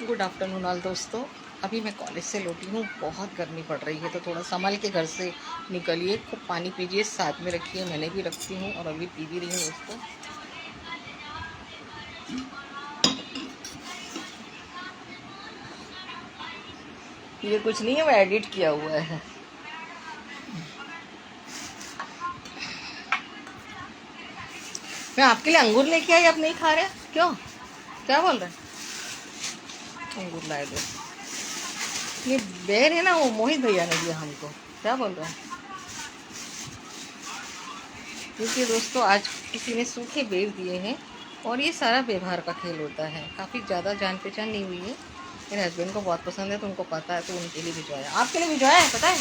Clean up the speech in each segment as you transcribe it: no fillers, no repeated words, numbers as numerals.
Good afternoon all दोस्तों। अभी मैं कॉलेज से लौटी हूँ। बहुत गर्मी पड़ रही है तो थोड़ा संभल के घर से निकलिए। खूब पानी पीजिए, साथ में रखिए। मैंने भी रखती हूँ और अभी पी भी रही हूँ दोस्तों। ये कुछ नहीं है, वो एडिट किया हुआ है। मैं आपके लिए अंगूर लेके आई, आप नहीं खा रहे? क्यों? क्या बोल रहे हैं? अंगूर लाए दो। ये बेर है ना, वो मोहित भैया ने दिया हमको। क्या बोल रहे हैं? देखिए दोस्तों, आज किसी ने सूखे बेर दिए हैं और ये सारा व्यवहार का खेल होता है। काफ़ी ज़्यादा जान पहचान नहीं हुई है। मेरे हस्बैंड को बहुत पसंद है तो उनको पता है, तो उनके लिए भिजवाया। आपके लिए भिजवाया है, पता है?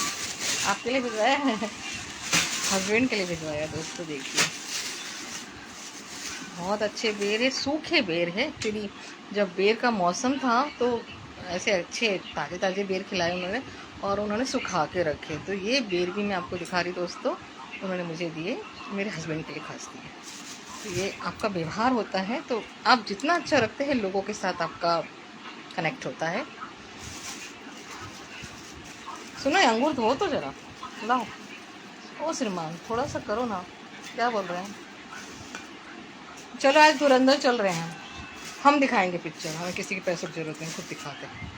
आपके लिए भिजवाया है। हस्बैंड के लिए भिजवाया दोस्तों। देखिए, बहुत अच्छे बेर है, सूखे बेर है। एक्चुअली जब बेर का मौसम था तो ऐसे अच्छे ताज़े ताज़े बेर खिलाए उन्होंने, और उन्होंने सुखा के रखे। तो ये बेर भी मैं आपको दिखा रही दोस्तों, उन्होंने मुझे दिए, मेरे हस्बैंड के लिए खास दिए। तो ये आपका व्यवहार होता है, तो आप जितना अच्छा रखते हैं लोगों के साथ आपका कनेक्ट होता है। सुनो, अंगूर धो तो जरा, लाओ। ओ श्रीमान, थोड़ा सा करो ना। क्या बोल रहे हैं? चलो आज धुरंधर चल रहे हैं हम दिखाएंगे पिक्चर। हमें किसी के पैसों की जरूरत नहीं, खुद दिखाते हैं।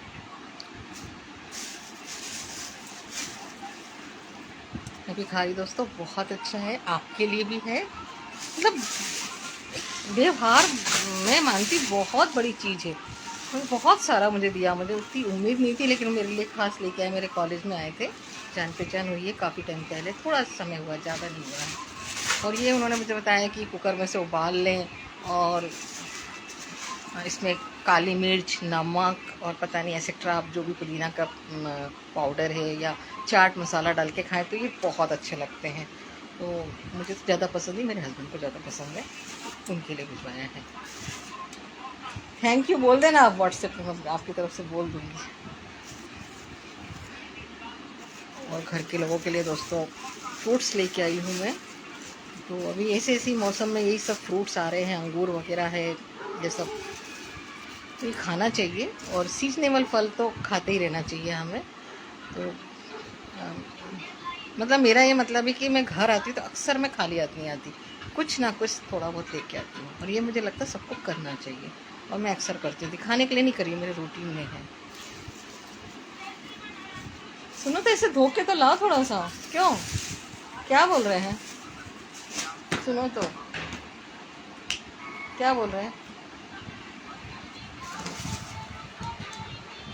मैं भी खा रही दोस्तों, बहुत अच्छा है, आपके लिए भी है। मतलब व्यवहार, मैं मानती बहुत बड़ी चीज़ है। बहुत सारा मुझे दिया, मुझे उतनी उम्मीद नहीं थी, लेकिन मेरे लिए खास लेके आए। मेरे कॉलेज में आए थे, जान पहचान हुई है काफ़ी टाइम पहले, थोड़ा समय हुआ, ज़्यादा नहीं हुआ है। और ये उन्होंने मुझे बताया कि कुकर में से उबाल लें और इसमें काली मिर्च, नमक और पता नहीं एक्सेट्रा, आप जो भी पुदीना का पाउडर है या चाट मसाला डाल के खाएं तो ये बहुत अच्छे लगते हैं। तो मुझे तो ज़्यादा पसंद नहीं, मेरे हस्बैंड को ज़्यादा पसंद है, उनके लिए भिजवाया है। थैंक यू बोल देना आप व्हाट्सएप पर, मैं आपकी तरफ से बोल दूँगी। और घर के लोगों के लिए दोस्तों फ्रूट्स लेके आई हूँ मैं। तो अभी ऐसे ऐसे मौसम में यही सब फ्रूट्स आ रहे हैं, अंगूर वगैरह है, ये सब तो ये खाना चाहिए। और सीजनेबल फल तो खाते ही रहना चाहिए हमें। तो मतलब मेरा ये मतलब है कि मैं घर आती हूँ तो अक्सर मैं खाली हाथ नहीं आती, कुछ ना कुछ थोड़ा बहुत लेके आती हूँ। और ये मुझे लगता है सबको करना चाहिए, और मैं अक्सर करती हूँ। दिखाने के लिए नहीं करी, मेरे रूटीन में है। सुनो तो, इसे धो के तो लाओ थोड़ा सा। क्यों? क्या बोल रहे हैं? सुनो तो, क्या बोल रहे हैं?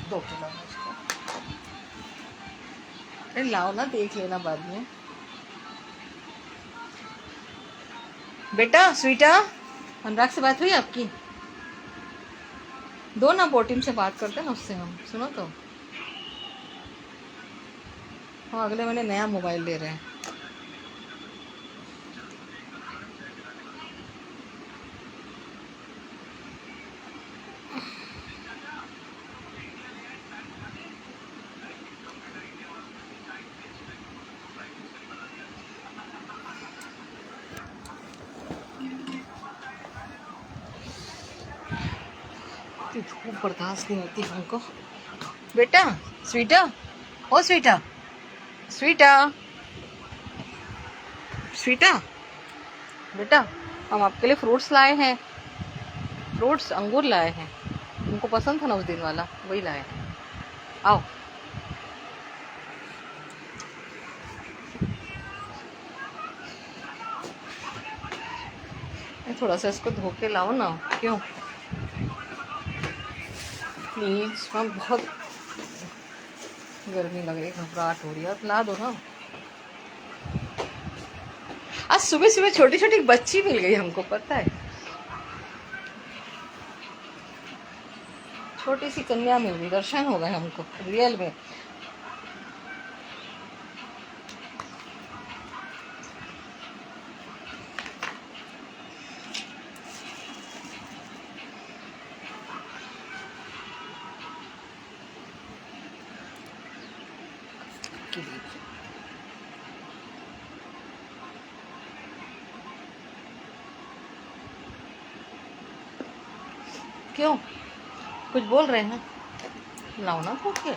धो के लाओ इसको। अरे लाओ ना, देख लेना बाद में। बेटा, स्वीटा, अनुराग से बात हुई आपकी? दो ना, बोटिम से बात करते ना उससे हम। सुनो तो, हाँ, अगले महीने नया मोबाइल ले रहे हैं। धूप बर्दाश्त नहीं होती हमको। बेटा, स्वीटा, ओ स्वीटा, स्वीटा, स्वीटा, बेटा, हम आपके लिए फ्रूट्स लाए हैं। फ्रूट्स, अंगूर लाए हैं। तुमको पसंद था ना उस दिन वाला, वही लाए हैं। आओ। थोड़ा सा इसको धो के लाओ ना। क्यों? प्लीज, हम बहुत गर्मी लग रही है, घबराहट हो रही है, ला दो ना। आज सुबह सुबह छोटी छोटी बच्ची मिल गई हमको, पता है, छोटी सी कन्या मिल गई, दर्शन हो गए हमको रियल में। क्यों? कुछ बोल रहे हैं? लाओ ना फूट के।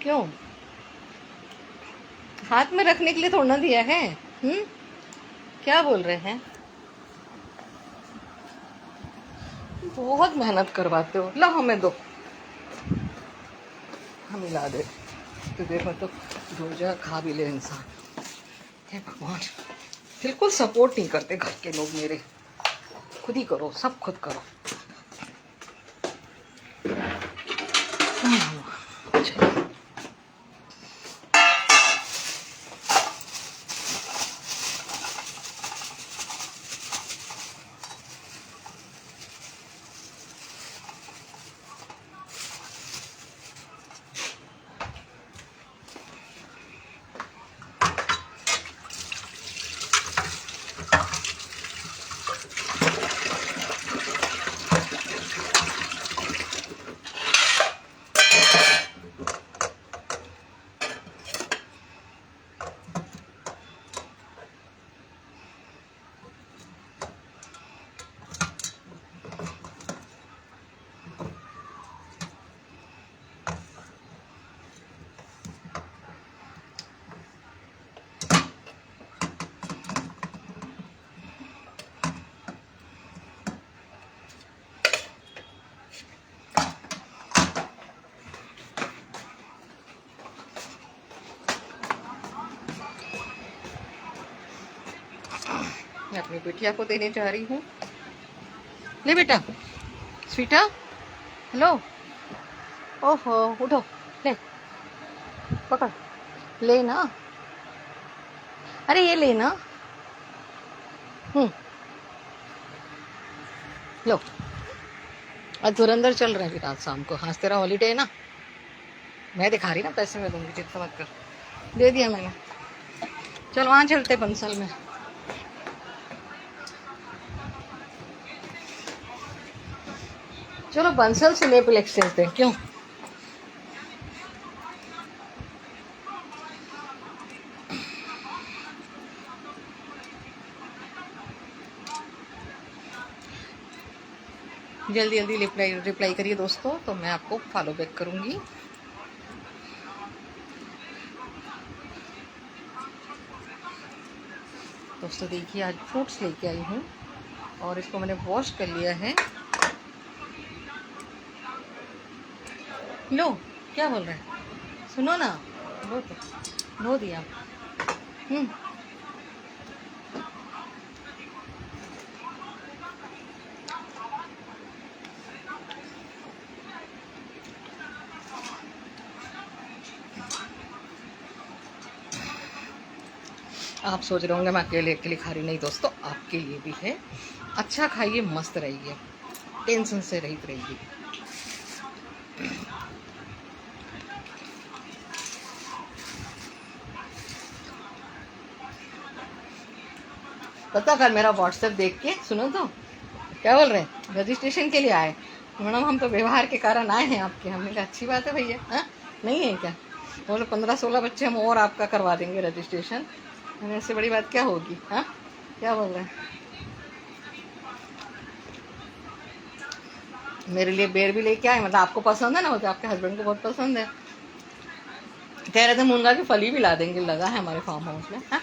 क्यों? हाथ में रखने के लिए थोड़ा ना दिया है। क्या बोल रहे हैं? बहुत मेहनत करवाते हो। लो हमें दो, हम मिला दे। तो देर में तो रोजा खा भी ले इंसान। हे भगवान, बिल्कुल सपोर्ट नहीं करते घर के लोग मेरे। खुद ही करो, सब खुद करो। चलो मैं अपनी बिटिया को देने जा रही हूँ। ले बेटा, स्वीटा, हेलो। ओहो, उठो, ले, पकड़, ले ना। अरे ये ले ना। लो, आज धुरंधर चल रहे हैं फिर आज शाम को। हाँ, तेरा हॉलीडे है ना। मैं दिखा रही ना, पैसे में दूंगी, चिंता मत कर। दे दिया मैंने। चल वहाँ चलते बंसल में। चलो बंसल से नेपलेक्स चलते हैं, क्यों? जल्दी जल्दी रिप्लाई करिए दोस्तों, तो मैं आपको फॉलो बैक करूंगी। दोस्तों देखिए, आज फ्रूट्स लेके आई हूँ और इसको मैंने वॉश कर लिया है। लो, क्या बोल रहे हैं? सुनो ना, लो तो धो दिया। आप सोच रहे होंगे मैं अकेले अकेले खा रही, नहीं दोस्तों, आपके लिए भी है। अच्छा खाइए, मस्त रहिए, टेंशन से रहित रहिए। पता कर मेरा व्हाट्सएप देख के, सुनो तो क्या बोल रहे हैं, रजिस्ट्रेशन के लिए आए। मैडम हम तो व्यवहार के कारण आए हैं आपके। हमने कहा अच्छी बात है भैया। हाँ, नहीं है क्या? बोले 15-16 बच्चे हम और आपका करवा देंगे रजिस्ट्रेशन। मैंने इससे बड़ी बात क्या होगी? हाँ, क्या बोल रहे हैं? मेरे लिए बेर भी लेके आए, मतलब आपको पसंद है ना, मतलब आपके हस्बैंड को बहुत पसंद है। कह रहे थे मुनगा की फली भी ला देंगे, लगा है हमारे फार्म हाउस में। हाँ,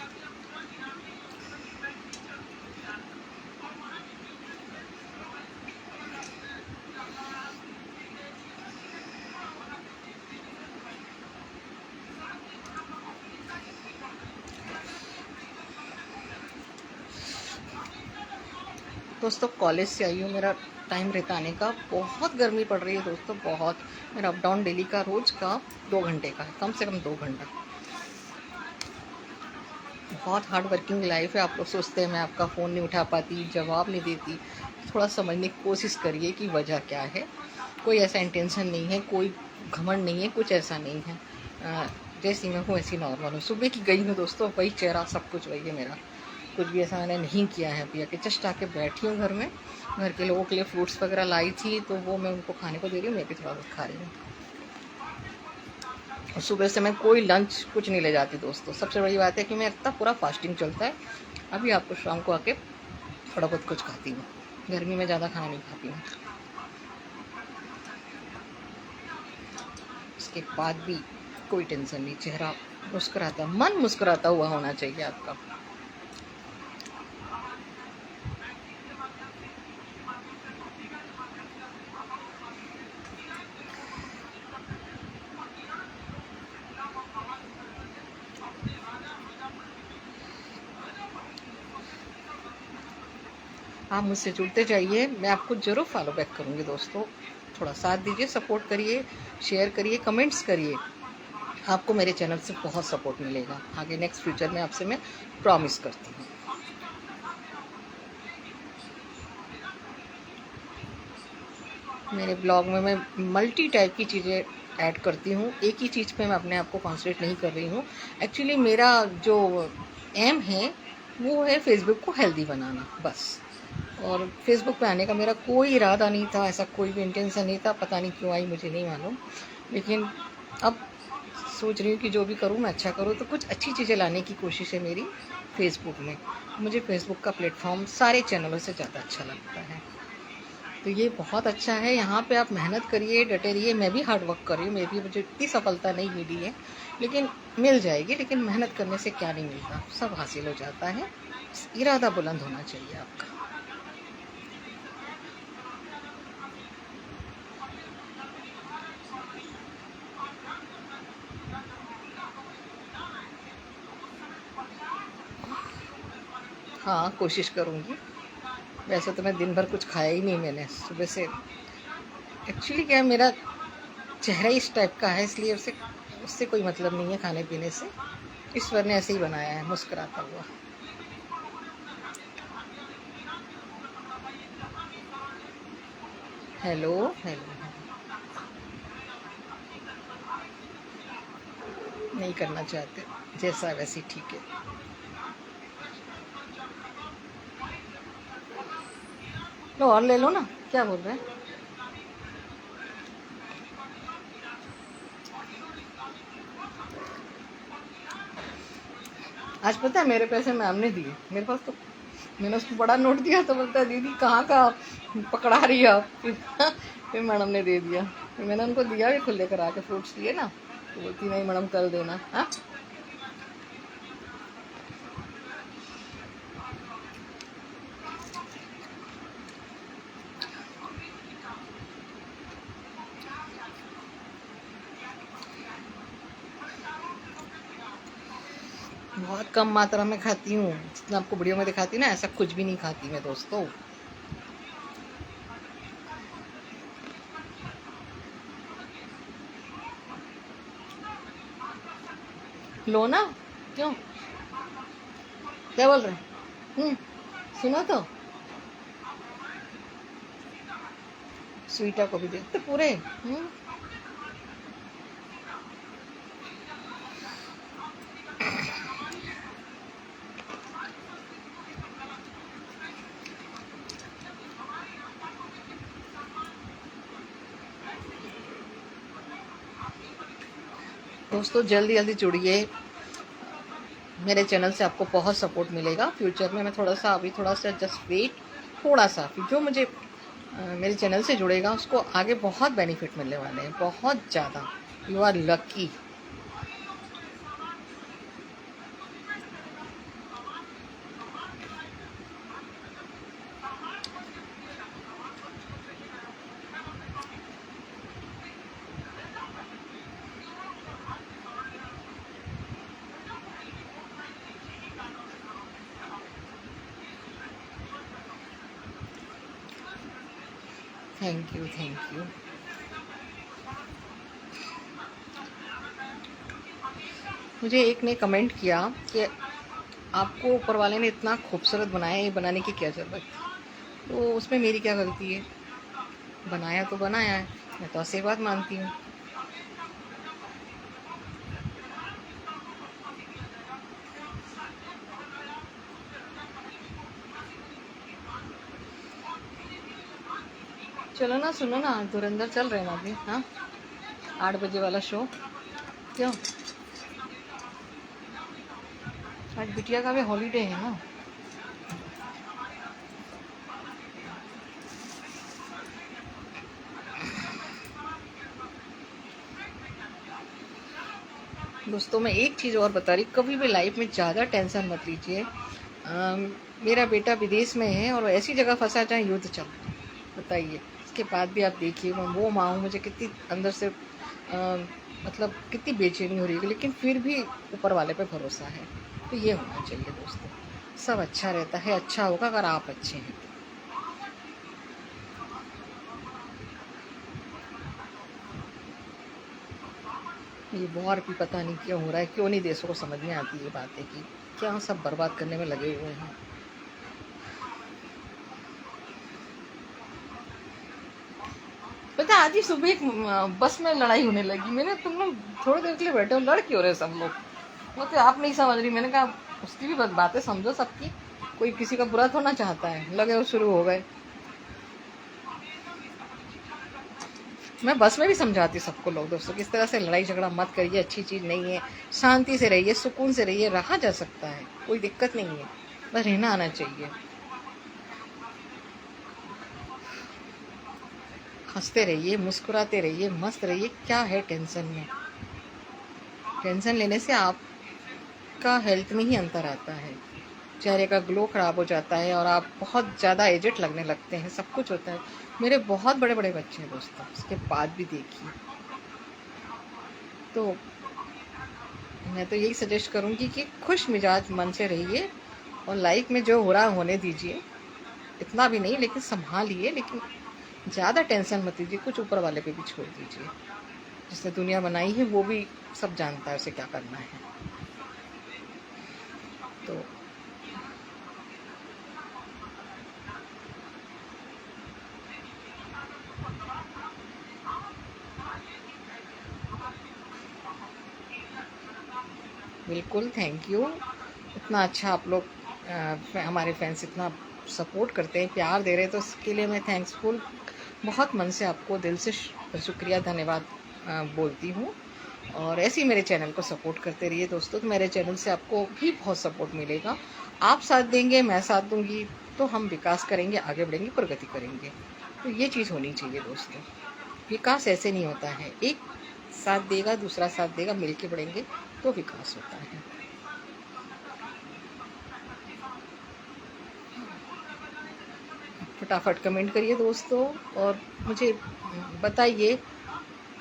दोस्तों कॉलेज से आई हूँ, मेरा टाइम रहता आने का। बहुत गर्मी पड़ रही है दोस्तों, बहुत। मेरा अप डाउन डेली का रोज का 2 घंटे का है, कम से कम 2 घंटा। बहुत हार्ड वर्किंग लाइफ है। आप लोग सोचते हैं मैं आपका फ़ोन नहीं उठा पाती, जवाब नहीं देती। थोड़ा समझने की कोशिश करिए कि वजह क्या है। कोई ऐसा इंटेंशन नहीं है, कोई घमंड नहीं है, कुछ ऐसा नहीं है। जैसी मैं हूँ ऐसी नॉर्मल हूँ। सुबह की गई हूँ दोस्तों, वही चेहरा, सब कुछ वही है मेरा। कुछ भी ऐसा मैंने नहीं किया है अभी। आके जस्ट आके बैठी हूँ घर में। घर के लोगों के लिए फ्रूट्स वगैरह लाई थी, तो वो मैं उनको खाने को दे रही हूँ, मैं भी थोड़ा बहुत खा रही हूँ। और सुबह से मैं कोई लंच कुछ नहीं ले जाती दोस्तों। सबसे बड़ी बात है कि मैं इतना पूरा फास्टिंग चलता है। अभी आपको शाम को आके थोड़ा बहुत कुछ खाती हूँ। गर्मी में ज़्यादा खाना नहीं खाती हूँ। इसके बाद भी कोई टेंशन नहीं, चेहरा मुस्कुराता, मन मुस्कुराता हुआ होना चाहिए आपका। आप मुझसे जुड़ते जाइए, मैं आपको ज़रूर फॉलो बैक करूँगी दोस्तों। थोड़ा साथ दीजिए, सपोर्ट करिए, शेयर करिए, कमेंट्स करिए। आपको मेरे चैनल से बहुत सपोर्ट मिलेगा आगे नेक्स्ट फ्यूचर में, आपसे मैं प्रॉमिस करती हूँ। मेरे ब्लॉग में मैं मल्टी टाइप की चीज़ें ऐड करती हूँ। एक ही चीज़ पे मैं अपने आप को कॉन्सेंट्रेट नहीं कर रही हूँ। एक्चुअली मेरा जो एम है वो है फेसबुक को हेल्दी बनाना, बस। और फेसबुक पे आने का मेरा कोई इरादा नहीं था, ऐसा कोई भी इंटेंशन नहीं था। पता नहीं क्यों आई, मुझे नहीं मालूम। लेकिन अब सोच रही हूँ कि जो भी करूँ मैं अच्छा करूँ, तो कुछ अच्छी चीज़ें लाने की कोशिश है मेरी फेसबुक में। मुझे फेसबुक का प्लेटफॉर्म सारे चैनलों से ज़्यादा अच्छा लगता है। तो ये बहुत अच्छा है, यहाँ पे आप मेहनत करिए, डटे रहिए। मैं भी हार्ड वर्क कर रही हूँ, मैं भी, मुझे इतनी सफलता नहीं मिली है, लेकिन मिल जाएगी। लेकिन मेहनत करने से क्या नहीं मिलता, सब हासिल हो जाता है। इरादा बुलंद होना चाहिए आपका। हाँ, कोशिश करूँगी। वैसे तो मैं दिन भर कुछ खाया ही नहीं मैंने सुबह से। एक्चुअली क्या है, मेरा चेहरा इस टाइप का है, इसलिए उससे उससे कोई मतलब नहीं है खाने पीने से। ईश्वर ने ऐसे ही बनाया है, मुस्कुराता हुआ। Hello hello. नहीं करना चाहते, जैसा वैसे ठीक है। लो और ले लो ना, क्या बोल रहे हैं। आज पता है मेरे पैसे मैम ने दिए मेरे पास, तो मैंने उसको बड़ा नोट दिया तो बोलता है दीदी कहाँ का पकड़ा रही है आप। फिर मैडम ने दे दिया। फिर मैंने उनको दिया भी, खुद लेकर आके फ्रूट्स दिए ना, तो बोलती नहीं मैडम कल देना। हाँ, बहुत कम मात्रा में खाती हूँ, जितना आपको वीडियो में दिखाती हूँ ना, ऐसा कुछ भी नहीं खाती मैं दोस्तों। लो ना, क्यों, क्या बोल रहे हैं। सुनो तो, स्वीटा को भी देखते पूरे। दोस्तों जल्दी जल्दी जुड़िए मेरे चैनल से, आपको बहुत सपोर्ट मिलेगा फ्यूचर में। मैं थोड़ा सा, अभी थोड़ा सा जस्ट वेट, थोड़ा सा। फिर जो मुझे मेरे चैनल से जुड़ेगा उसको आगे बहुत बेनिफिट मिलने वाले हैं, बहुत ज़्यादा। You are lucky. Thank you, thank you. मुझे एक ने कमेंट किया कि आपको ऊपर वाले ने इतना खूबसूरत बनाया, ये बनाने की क्या ज़रूरत थी। तो उसमें मेरी क्या गलती है, बनाया तो बनाया है, मैं तो आशीर्वाद मानती हूँ। चलो ना, सुनो ना, धुरंधर चल रहे हैं ना अभी। हाँ, 8 बजे वाला शो। क्यों? आज बिटिया का भी हॉलीडे है ना। दोस्तों मैं एक चीज़ और बता रही, कभी भी लाइफ में ज़्यादा टेंशन मत लीजिए। मेरा बेटा विदेश में है और ऐसी जगह फंसा जहाँ युद्ध चल रहा है, बताइए। इसके बाद भी आप देखिए, मैं वो माँ हूँ, मुझे कितनी अंदर से मतलब कितनी बेचैनी हो रही है, लेकिन फिर भी ऊपर वाले पे भरोसा है। तो ये होना चाहिए दोस्तों, सब अच्छा रहता है, अच्छा होगा अगर आप अच्छे हैं। ये वॉर भी पता नहीं क्यों हो रहा है, क्यों नहीं देशों को समझ में आती ये बातें कि क्या सब बर्बाद करने में लगे हुए हैं। पता है, आज ही सुबह एक बस में लड़ाई होने लगी। मैंने, तुम लोग थोड़ी देर के लिए बैठे हो, लड़ क्यों रहे सब लोग? मतलब आप नहीं समझ रही। मैंने कहा उसकी भी बातें समझो सबकी, कोई किसी का बुरा थोड़ा चाहता है। लगे वो शुरू हो गए। मैं बस में भी समझाती सबको, लोग दोस्तों, किस तरह से लड़ाई झगड़ा मत करिए, अच्छी चीज़ नहीं है। शांति से रहिए, सुकून से रहिए, रहा जा सकता है, कोई दिक्कत नहीं है, बस रहना आना चाहिए। हंसते रहिए, मुस्कुराते रहिए, मस्त रहिए। क्या है टेंशन में? टेंशन लेने से आपका हेल्थ में ही अंतर आता है, चेहरे का ग्लो खराब हो जाता है और आप बहुत ज़्यादा एजेड लगने लगते हैं, सब कुछ होता है। मेरे बहुत बड़े बड़े बच्चे हैं दोस्तों, उसके बाद भी देखिए। तो मैं तो यही सजेस्ट करूँगी कि खुश मिजाज मन से रहिए और लाइफ में जो हो रहा होने दीजिए। इतना भी नहीं, लेकिन संभालिए, लेकिन ज़्यादा टेंशन मत लीजिए। कुछ ऊपर वाले पे भी छोड़ दीजिए, जिसने दुनिया बनाई है वो भी सब जानता है उसे क्या करना है। तो बिल्कुल, थैंक यू। इतना अच्छा आप लोग हमारे फैंस इतना सपोर्ट करते हैं, प्यार दे रहे हैं, तो इसके लिए मैं थैंक्सफुल, बहुत मन से आपको दिल से शुक्रिया, धन्यवाद बोलती हूँ। और ऐसे ही मेरे चैनल को सपोर्ट करते रहिए दोस्तों। तो मेरे चैनल से आपको भी बहुत सपोर्ट मिलेगा। आप साथ देंगे, मैं साथ दूंगी, तो हम विकास करेंगे, आगे बढ़ेंगे, प्रगति करेंगे। तो ये चीज़ होनी चाहिए दोस्तों। विकास ऐसे नहीं होता है, एक साथ देगा, दूसरा साथ देगा, मिलके बढ़ेंगे तो विकास होता है। फटाफट कमेंट करिए दोस्तों और मुझे बताइए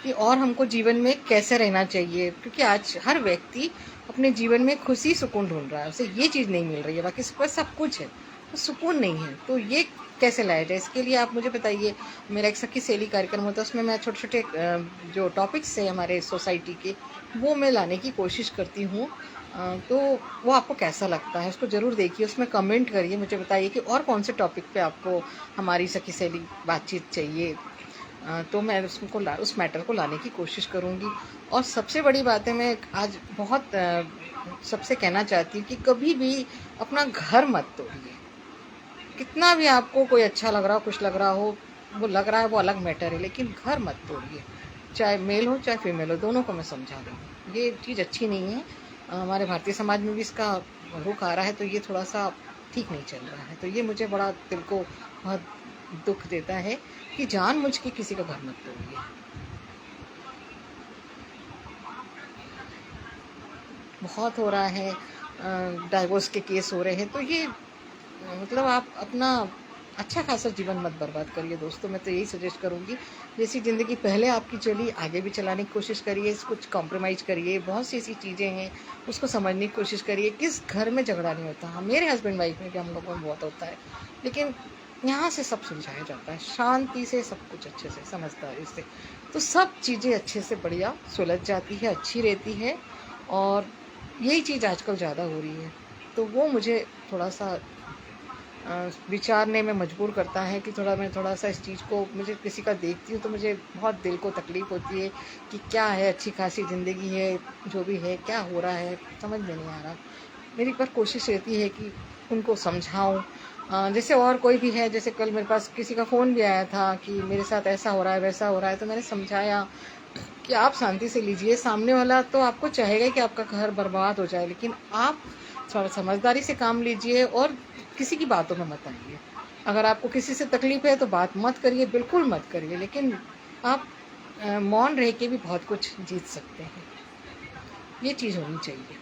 कि और हमको जीवन में कैसे रहना चाहिए, क्योंकि आज हर व्यक्ति अपने जीवन में खुशी सुकून ढूंढ रहा है, उसे ये चीज़ नहीं मिल रही है। बाकी उसके पास सब कुछ है, तो सुकून नहीं है। तो ये कैसे लाया जाए, इसके लिए आप मुझे बताइए। मेरा एक सखी सहेली कार्यक्रम होता है, उसमें मैं छोटे छोटे जो टॉपिक्स है हमारे सोसाइटी के, वो मैं लाने की कोशिश करती हूँ। तो वो आपको कैसा लगता है उसको ज़रूर देखिए, उसमें कमेंट करिए, मुझे बताइए कि और कौन से टॉपिक पे आपको हमारी सखी सहेली बातचीत चाहिए। तो मैं उसको उस मैटर को लाने की कोशिश करूँगी। और सबसे बड़ी बात है, मैं आज बहुत सबसे कहना चाहती हूँ कि कभी भी अपना घर मत तोड़िए। कितना भी आपको कोई अच्छा लग रहा हो, कुछ लग रहा हो, वो लग रहा है, वो अलग मैटर है, लेकिन घर मत तोड़िए। चाहे मेल हो चाहे फीमेल हो, दोनों को मैं समझा रही हूँ, ये चीज़ अच्छी नहीं है। हमारे भारतीय समाज में भी इसका रुख आ रहा है, तो ये थोड़ा सा ठीक नहीं चल रहा है। तो ये मुझे बड़ा दिल को बहुत दुख देता है कि जानबूझ के किसी का घर मत तोड़िए। बहुत हो रहा है, डाइवोर्स के केस हो रहे हैं, तो ये मतलब आप अपना अच्छा खासा जीवन मत बर्बाद करिए दोस्तों। मैं तो यही सजेस्ट करूँगी, जैसी ज़िंदगी पहले आपकी चली, आगे भी चलाने की कोशिश करिए, कुछ कॉम्प्रोमाइज़ करिए। बहुत सी ऐसी चीज़ें हैं, उसको समझने की कोशिश करिए। किस घर में झगड़ा नहीं होता? हाँ, मेरे हस्बैंड वाइफ में भी हम लोगों में बहुत होता है, लेकिन यहाँ से सब सुलझाया जाता है, शांति से, सब कुछ अच्छे से, समझदारी से। तो सब चीज़ें अच्छे से बढ़िया सुलझ जाती है, अच्छी रहती है। और यही चीज़ आजकल ज़्यादा हो रही है, तो वो मुझे थोड़ा सा विचारने में मजबूर करता है कि मैं थोड़ा सा इस चीज़ को, मुझे किसी का देखती हूँ तो मुझे बहुत दिल को तकलीफ़ होती है कि क्या है, अच्छी खासी ज़िंदगी है, जो भी है, क्या हो रहा है समझ में नहीं आ रहा। मेरी पर कोशिश रहती है कि उनको समझाऊँ। जैसे और कोई भी है, जैसे कल मेरे पास किसी का फ़ोन भी आया था कि मेरे साथ ऐसा हो रहा है, वैसा हो रहा है, तो मैंने समझाया कि आप शांति से लीजिए। सामने वाला तो आपको चाहेगा कि आपका घर बर्बाद हो जाए, लेकिन आप थोड़ा समझदारी से काम लीजिए और किसी की बातों में मत आइए। अगर आपको किसी से तकलीफ है तो बात मत करिए, बिल्कुल मत करिए, लेकिन आप मौन रह के भी बहुत कुछ जीत सकते हैं। ये चीज़ होनी चाहिए।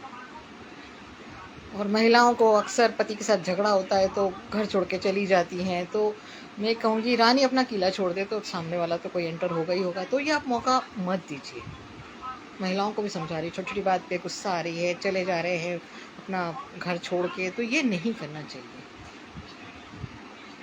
और महिलाओं को अक्सर पति के साथ झगड़ा होता है तो घर छोड़ के चली जाती हैं, तो मैं कहूँगी रानी अपना किला छोड़ दे तो सामने वाला तो कोई एंटर होगा ही होगा। तो ये आप मौका मत दीजिए। महिलाओं को भी समझा रही, छोटी छोटी बात पे गुस्सा आ रही है, चले जा रहे हैं अपना घर छोड़ के, तो ये नहीं करना चाहिए।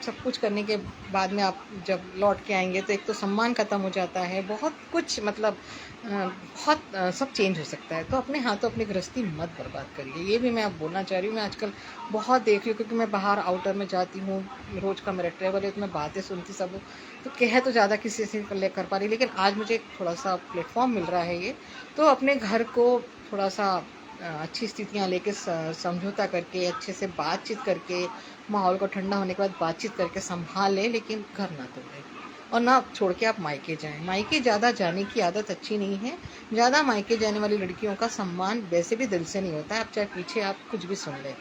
सब कुछ करने के बाद में आप जब लौट के आएंगे तो एक तो सम्मान ख़त्म हो जाता है, बहुत कुछ मतलब सब चेंज हो सकता है। तो अपने हाथों अपनी गृहस्थी मत बर्बाद करिए, ये भी मैं अब बोलना चाह रही हूँ। मैं आजकल बहुत देख रही हूँ, क्योंकि मैं बाहर आउटर में जाती हूँ, रोज़ का मेरा ट्रैवल है, तो मैं बातें सुनती सब, तो कह तो ज़्यादा किसी से कर पा रही, लेकिन आज मुझे थोड़ा सा प्लेटफॉर्म मिल रहा है ये, तो अपने घर को थोड़ा सा अच्छी स्थितियाँ लेके समझौता करके, अच्छे से बातचीत करके, माहौल को ठंडा होने के बाद बातचीत करके संभाल लें, लेकिन घर ना तोड़ें और ना छोड़ के आप मायके जाएं। मायके ज़्यादा जाने की आदत अच्छी नहीं है। ज़्यादा मायके जाने वाली लड़कियों का सम्मान वैसे भी दिल से नहीं होता है, आप चाहे पीछे आप कुछ भी सुन लें,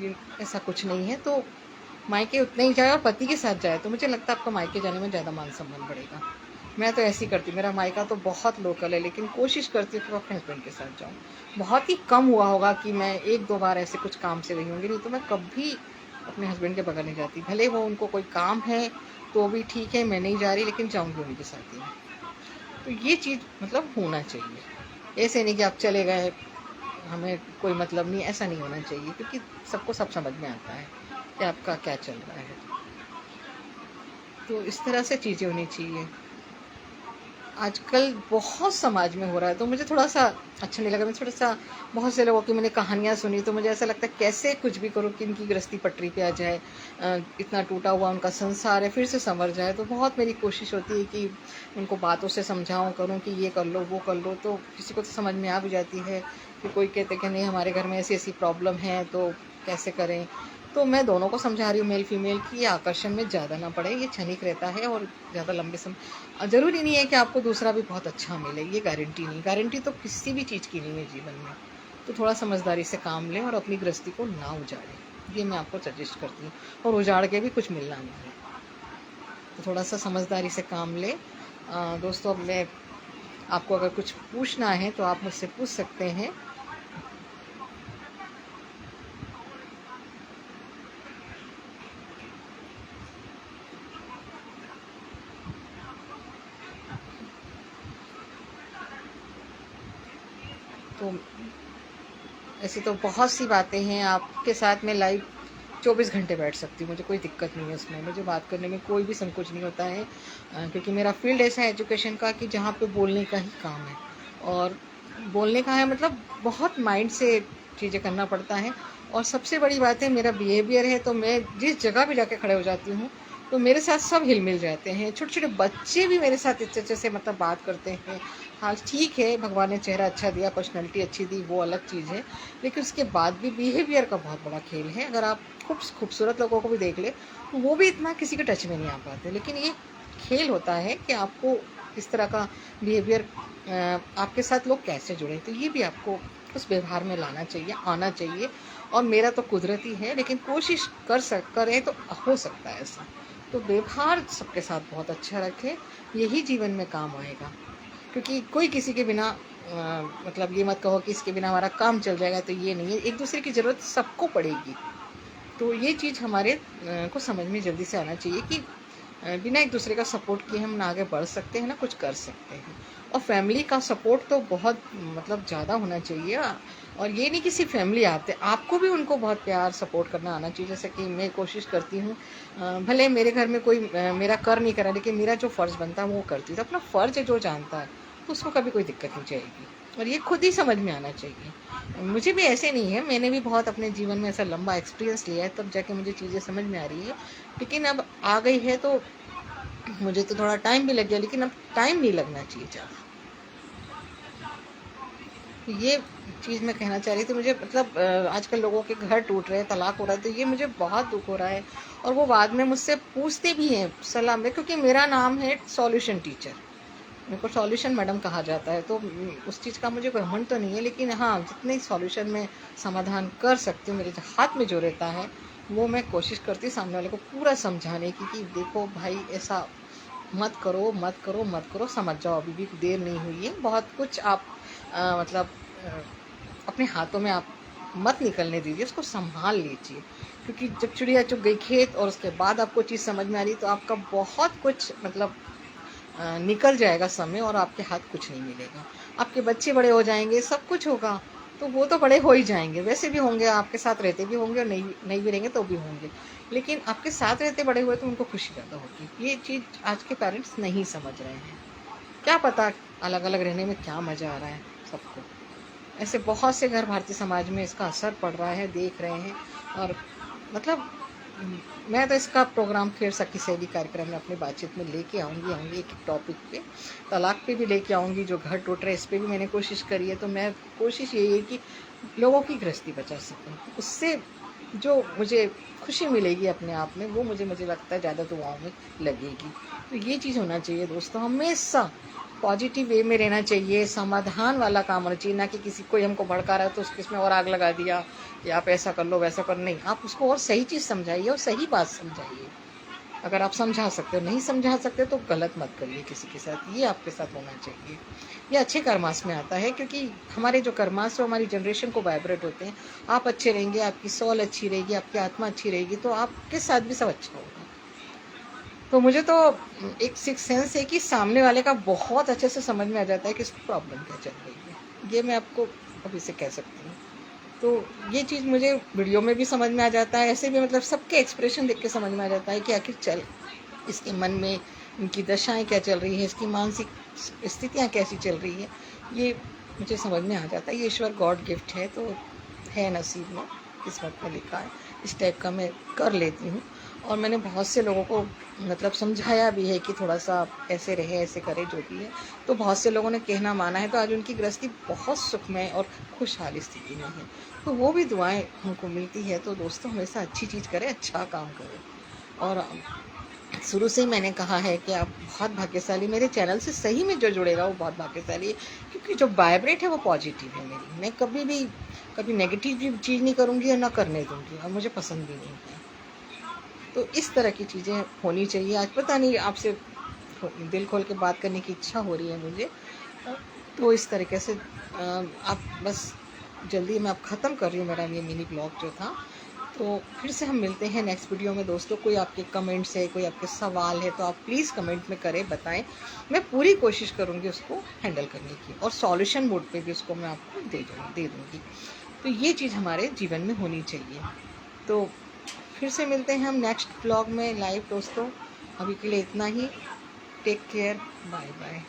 ये ऐसा कुछ नहीं है। तो मायके उतने ही जाए और पति के साथ जाए, तो मुझे लगता है आपको मायके जाने में ज़्यादा मान सम्मान बढ़ेगा। मैं तो ऐसे ही करती, मेरा मायका तो बहुत लोकल है, लेकिन कोशिश करती हूँ कि मैं अपने हस्बैंड के साथ जाऊँ। बहुत ही कम हुआ होगा कि मैं 1-2 बार ऐसे कुछ काम से गई होंगी, नहीं तो मैं कभी अपने हस्बैंड के बगैर नहीं जाती। भले वो उनको कोई काम है तो भी ठीक है, मैं नहीं जा रही, लेकिन जाऊँगी उन्हीं के साथ ही। तो ये चीज़ मतलब होना चाहिए। ऐसे नहीं कि आप चले गए, हमें कोई मतलब नहीं, ऐसा नहीं होना चाहिए, क्योंकि सबको सब समझ में आता है कि आपका क्या चल रहा है। तो इस तरह से चीज़ें होनी चाहिए। आजकल बहुत समाज में हो रहा है, तो मुझे थोड़ा-सा अच्छा नहीं लगा। मैं थोड़ा-सा बहुत से लोगों की मैंने कहानियाँ सुनी, तो मुझे ऐसा लगता है कैसे कुछ भी करो कि इनकी गृहस्थी पटरी पे आ जाए। इतना टूटा हुआ उनका संसार है, फिर से सँवर जाए। तो बहुत मेरी कोशिश होती है कि उनको बातों से समझाऊँ, करूँ कि ये कर लो, वो कर लो, तो किसी को तो समझ में आ भी जाती है। कि कोई कहते हैं कि नहीं हमारे घर में ऐसी-ऐसी प्रॉब्लम है, तो कैसे करें? तो मैं दोनों को समझा रही हूँ, मेल फीमेल, कि ये आकर्षण में ज़्यादा ना पड़े, ये क्षणिक रहता है और ज़्यादा लंबे समय ज़रूरी नहीं है कि आपको दूसरा भी बहुत अच्छा मिले, ये गारंटी नहीं। गारंटी तो किसी भी चीज़ की नहीं है जीवन में। तो थोड़ा समझदारी से काम लें और अपनी गृहस्थी को ना उजाड़ें, ये मैं आपको सजेस्ट करती हूँ। और उजाड़ के भी कुछ मिलना नहीं है, तो थोड़ा सा समझदारी से काम लें। दोस्तों, अब मैं आपको अगर कुछ पूछना है तो आप मुझसे पूछ सकते हैं। तो ऐसी तो बहुत सी बातें हैं, आपके साथ में लाइव 24 घंटे बैठ सकती हूँ, मुझे कोई दिक्कत नहीं है उसमें। मुझे बात करने में कोई भी संकोच नहीं होता है, क्योंकि मेरा फील्ड ऐसा है एजुकेशन का कि जहाँ पे बोलने का ही काम है। और बोलने का है मतलब बहुत माइंड से चीज़ें करना पड़ता है। और सबसे बड़ी बात है मेरा बिहेवियर है, तो मैं जिस जगह भी जाके खड़े हो जाती हूँ तो मेरे साथ सब हिल मिल जाते हैं। छोटे छोटे बच्चे भी मेरे साथ इतने अच्छे से मतलब बात करते हैं। हाँ ठीक है, भगवान ने चेहरा अच्छा दिया, पर्सनैलिटी अच्छी दी, वो अलग चीज़ है, लेकिन उसके बाद भी बिहेवियर का बहुत बड़ा खेल है। अगर आप खूबसूरत लोगों को भी देख ले, तो वो भी इतना किसी के टच में नहीं आ पाते, लेकिन ये खेल होता है कि आपको इस तरह का बिहेवियर, आपके साथ लोग कैसे जुड़े, तो ये भी आपको उस व्यवहार में लाना चाहिए, आना चाहिए। और मेरा तो कुदरती है, लेकिन कोशिश करें तो हो सकता है ऐसा। तो व्यवहार सबके साथ बहुत अच्छा रखें, यही जीवन में काम आएगा। क्योंकि कोई किसी के बिना मतलब ये मत कहो कि इसके बिना हमारा काम चल जाएगा, तो ये नहीं है। एक दूसरे की ज़रूरत सबको पड़ेगी। तो ये चीज़ हमारे को समझ में जल्दी से आना चाहिए कि बिना एक दूसरे का सपोर्ट किए हम ना आगे बढ़ सकते हैं ना कुछ कर सकते हैं। और फैमिली का सपोर्ट तो बहुत मतलब ज़्यादा होना चाहिए। और ये नहीं कि सिर्फ फैमिली आते, आपको भी उनको बहुत प्यार सपोर्ट करना आना चाहिए। जैसे कि मैं कोशिश करती हूँ, भले मेरे घर में कोई मेरा कर नहीं करा, लेकिन मेरा जो फ़र्ज़ बनता है वो करती हूँ। तो अपना फ़र्ज़ जो जानता है तो उसको कभी कोई दिक्कत नहीं जाएगी, और ये खुद ही समझ में आना चाहिए। मुझे भी ऐसे नहीं है, मैंने भी बहुत अपने जीवन में ऐसा लंबा एक्सपीरियंस लिया है, तब जाके मुझे चीज़ें समझ में आ रही है। लेकिन अब आ गई है तो मुझे तो थोड़ा टाइम भी लग गया, लेकिन अब टाइम नहीं लगना चाहिए ज़्यादा। ये चीज़ मैं कहना चाह रही थी। मुझे मतलब आजकल लोगों के घर टूट रहे हैं, तलाक हो रहा है, तो ये मुझे बहुत दुख हो रहा है। और वो बाद में मुझसे पूछते भी हैं सलाह में, क्योंकि मेरा नाम है सॉल्यूशन टीचर। मेरे को सॉल्यूशन मैडम कहा जाता है, तो उस चीज़ का मुझे घमंड तो नहीं है, लेकिन हाँ, जितने सॉल्यूशन में समाधान कर सकती हूँ, मेरे जो हाथ में जो रहता है वो मैं कोशिश करती हूँ सामने वाले को पूरा समझाने की कि देखो भाई, ऐसा मत करो, मत करो, मत करो, समझ जाओ, अभी भी देर नहीं हुई है, बहुत कुछ आप मतलब अपने हाथों में आप मत निकलने दीजिए, उसको संभाल लीजिए, क्योंकि जब चिड़िया चुग गई खेत और उसके बाद आपको चीज़ समझ में आ रही, तो आपका बहुत कुछ मतलब निकल जाएगा समय, और आपके हाथ कुछ नहीं मिलेगा। आपके बच्चे बड़े हो जाएंगे, सब कुछ होगा, तो वो तो बड़े हो ही जाएंगे, वैसे भी होंगे, आपके साथ रहते भी होंगे और नहीं नहीं भी रहेंगे तो भी होंगे, लेकिन आपके साथ रहते बड़े हुए तो उनको खुशी ज़्यादा होगी। ये चीज़ आज के पेरेंट्स नहीं समझ रहे हैं। क्या पता अलग अलग रहने में क्या मज़ा आ रहा है सबको। ऐसे बहुत से घर भारतीय समाज में इसका असर पड़ रहा है, देख रहे हैं। और मतलब मैं तो इसका प्रोग्राम फिर सा किसी भी कार्यक्रम में अपनी बातचीत में लेके आऊँगी एक टॉपिक पे। तलाक पे भी लेके आऊँगी, जो घर टूट रहे इस पे भी मैंने कोशिश करी है। तो मैं कोशिश यही है कि लोगों की गृहस्थी बचा सकूँ, उससे जो मुझे खुशी मिलेगी अपने आप में, वो मुझे लगता है ज़्यादा दुआओं में लगेगी। तो ये चीज़ होना चाहिए दोस्तों, हमेशा पॉजिटिव वे में रहना चाहिए, समाधान वाला काम होना चाहिए, ना कि किसी कोई हमको भड़का रहा है तो उसके इसमें और आग लगा दिया कि आप ऐसा कर लो, वैसा कर, नहीं, आप उसको और सही चीज़ समझाइए और सही बात समझाइए। अगर आप समझा सकते हो, नहीं समझा सकते तो गलत मत करिए किसी के साथ, ये आपके साथ होना चाहिए। ये अच्छे कर्मास में आता है, क्योंकि हमारे जो कर्मास हमारी जनरेशन को वाइब्रेट होते हैं। आप अच्छे रहेंगे, आपकी सोल अच्छी रहेगी, आपकी आत्मा अच्छी रहेगी, तो आपके साथ भी सब अच्छा होगा। तो मुझे तो एक सिक्स सेंस है कि सामने वाले का बहुत अच्छे से समझ में आ जाता है कि इसको प्रॉब्लम क्या चल रही है, ये मैं आपको अभी से कह सकती हूँ। तो ये चीज़ मुझे वीडियो में भी समझ में आ जाता है, ऐसे भी मतलब सबके एक्सप्रेशन देख के समझ में आ जाता है कि आखिर चल इसके मन में इनकी दशाएं क्या चल रही है, इसकी मानसिक स्थितियाँ कैसी चल रही है, ये मुझे समझ में आ जाता है। ये ईश्वर गॉड गिफ्ट है, तो है नसीब में, किस्मत में लिखा है, इस टाइप का मैं कर लेती हूँ। और मैंने बहुत से लोगों को मतलब समझाया भी है कि थोड़ा सा ऐसे रहे, ऐसे करे, जो भी है। तो बहुत से लोगों ने कहना माना है, तो आज उनकी गृहस्थी बहुत सुखमय और खुशहाल स्थिति में है। तो वो भी दुआएं हमको मिलती है। तो दोस्तों, हमेशा अच्छी चीज़ करें, अच्छा काम करें। और शुरू से ही मैंने कहा है कि आप बहुत भाग्यशाली, मेरे चैनल से सही में जो जुड़ेगा वो बहुत भाग्यशाली है, क्योंकि जो वाइब्रेट है वो पॉजिटिव है मेरी। मैं कभी नेगेटिव चीज़ नहीं करूँगी और ना करने दूँगी, और मुझे पसंद भी नहीं है। तो इस तरह की चीज़ें होनी चाहिए। आज पता नहीं, आपसे दिल खोल के बात करने की इच्छा हो रही है मुझे। तो इस तरीके से आप बस जल्दी मैं अब ख़त्म कर रही हूँ मेरा ये मिनी ब्लॉग जो था। तो फिर से हम मिलते हैं नेक्स्ट वीडियो में दोस्तों। कोई आपके कमेंट्स है, कोई आपके सवाल है, तो आप प्लीज़ कमेंट में करें, बताएं। मैं पूरी कोशिश करूँगी उसको हैंडल करने की, और सॉल्यूशन मोड पे भी उसको मैं आपको दे दूँगी। तो ये चीज़ हमारे जीवन में होनी चाहिए। तो फिर से मिलते हैं हम नेक्स्ट ब्लॉग में लाइव दोस्तों। अभी के लिए इतना ही। Take care, bye bye.